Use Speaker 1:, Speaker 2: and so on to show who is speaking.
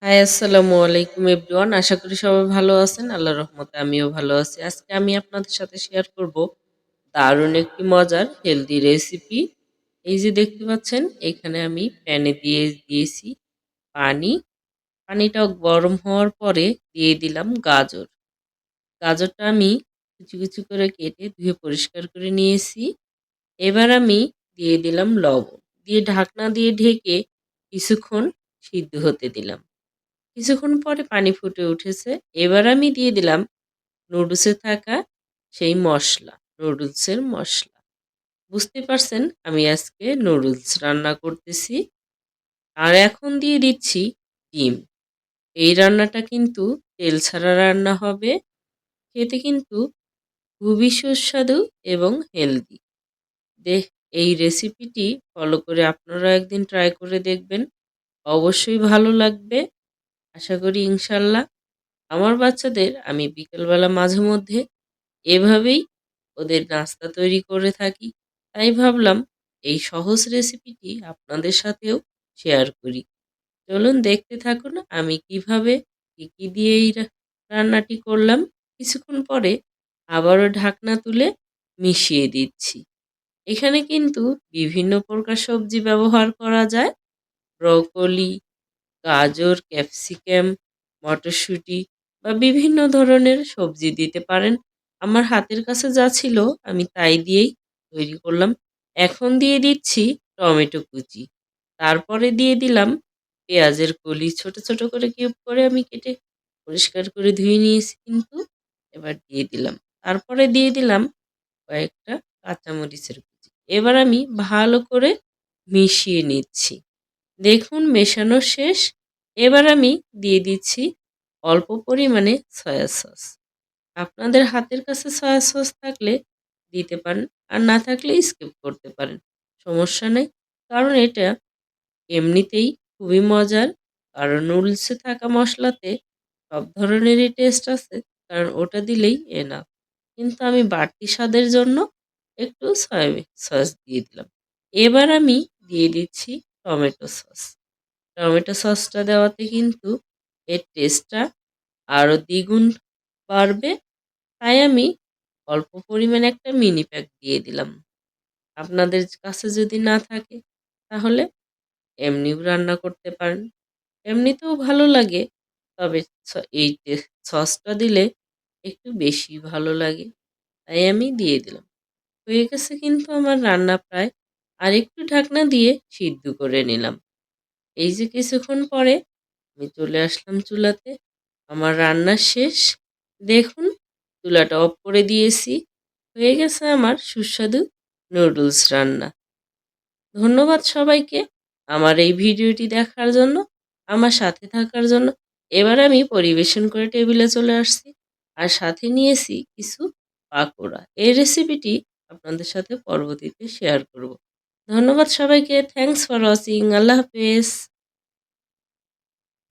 Speaker 1: High, আসসালামু আলাইকুম everyone. আশা করি সবাই ভালো আছেন। আল্লাহর রহমতে আমিও ভালো আছি। আজকে আমি আপনাদের সাথে শেয়ার করব দারুণ একটি মজার হেলদি রেসিপি। এই যে দেখতে পাচ্ছেন, এখানে আমি প্যানে দিয়েছি পানি। পানিটা গরম হওয়ার পরে দিয়ে দিলাম গাজর। গাজরটা আমি কুচি কুচি করে কেটে ধুয়ে পরিষ্কার করে নিয়েছি। এবার আমি দিয়ে দিলাম লবণ, দিয়ে ঢাকনা দিয়ে ঢেকে কিছুক্ষণ সিদ্ধ হতে দিলাম। কিছুক্ষণ পরে পানি ফুটে উঠেছে। এবার আমি দিয়ে দিলাম নুডলসে থাকা সেই মশলা, নুডলসের মশলা। বুঝতে পারছেন আমি আজকে নুডলস রান্না করতেছি। আর এখন দিয়ে দিচ্ছি ডিম। এই রান্নাটা কিন্তু তেল ছাড়া রান্না হবে। খেতে কিন্তু খুবই সুস্বাদু এবং হেলদি। দেখ, এই রেসিপিটি ফলো করে আপনারা একদিন ট্রাই করে দেখবেন। অবশ্যই ভালো লাগবে। আশা করি ইনশাল্লাহ। আমার বাচ্চাদের আমি বিকেলবেলা মাঝে মধ্যে এভাবেই ওদের নাস্তা তৈরি করে থাকি। তাই ভাবলাম এই সহজ রেসিপিটি আপনাদের সাথেও শেয়ার করি। চলুন দেখতে থাকুন আমি কিভাবে কি দিয়ে এই রান্নাটি করলাম। কিছুক্ষণ পরে আবারও ঢাকনা তুলে মিশিয়ে দিচ্ছি। এখানে কিন্তু বিভিন্ন প্রকার সবজি ব্যবহার করা যায়। ব্রকলি, গাজর, ক্যাপসিকাম, মটরশুঁটি বা বিভিন্ন ধরনের সবজি দিতে পারেন। আমার হাতের কাছে যা ছিল আমি তাই দিয়েই তৈরি করলাম। এখন দিয়ে দিচ্ছি টমেটো কুচি। তারপরে দিয়ে দিলাম পেঁয়াজের কলি, ছোট ছোট করে কিউব করে আমি কেটে পরিষ্কার করে ধুয়ে নিয়েছি কিন্তু। এবার দিয়ে দিলাম। তারপরে দিয়ে দিলাম কয়েকটা কাঁচামরিচের কুচি। এবার আমি ভালো করে মিশিয়ে নিচ্ছি। দেখুন মেশানো শেষ। এবার আমি দিয়ে দিচ্ছি অল্প পরিমাণে সয়া সস। আপনাদের হাতের কাছে সয়া সস থাকলে দিতে পারেন, আর না থাকলে স্কিপ করতে পারেন, সমস্যা নেই। কারণ এটা এমনিতেই খুবই মজার। কারণ নুডলসে থাকা মশলাতে সব ধরনেরই টেস্ট আছে, কারণ ওটা দিলেই এনাফ। কিন্তু আমি বাড়তি স্বাদের জন্য একটু সয়াবিন সস দিয়ে দিলাম। এবার আমি দিয়ে দিচ্ছি টমেটো সস। টমেটো সসটা দেওয়াতে কিন্তু এর টেস্টটা আরও দ্বিগুণ বাড়বে। তাই আমি অল্প পরিমাণে একটা মিনি প্যাক দিয়ে দিলাম। আপনাদের কাছে যদি না থাকে তাহলে এমনিও রান্না করতে পারেন। এমনিতেও ভালো লাগে, তবে এই সসটা দিলে একটু বেশি ভালো লাগে। তাই আমি দিয়ে দিলাম। হয়ে গেছে কিন্তু আমার রান্না প্রায়। আর একটু ঢাকনা দিয়ে সিদ্ধ করে নিলাম। এই যে কিছুক্ষণ পরে আমি চলে আসলাম চুলাতে। আমার রান্না শেষ। দেখুন চুলাটা অফ করে দিয়েছি। হয়ে গেছে আমার সুস্বাদু নুডলস রান্না। ধন্যবাদ সবাইকে আমার এই ভিডিওটি দেখার জন্য, আমার সাথে থাকার জন্য। এবার আমি পরিবেশন করে টেবিলে চলে আসছি। আর সাথে নিয়েছি কিছু পাকোড়া। এই রেসিপিটি আপনাদের সাথে পরবর্তীতে শেয়ার করব। ধন্যবাদ সবাইকে। Thanks for watching. আল্লাহ হাফেজ।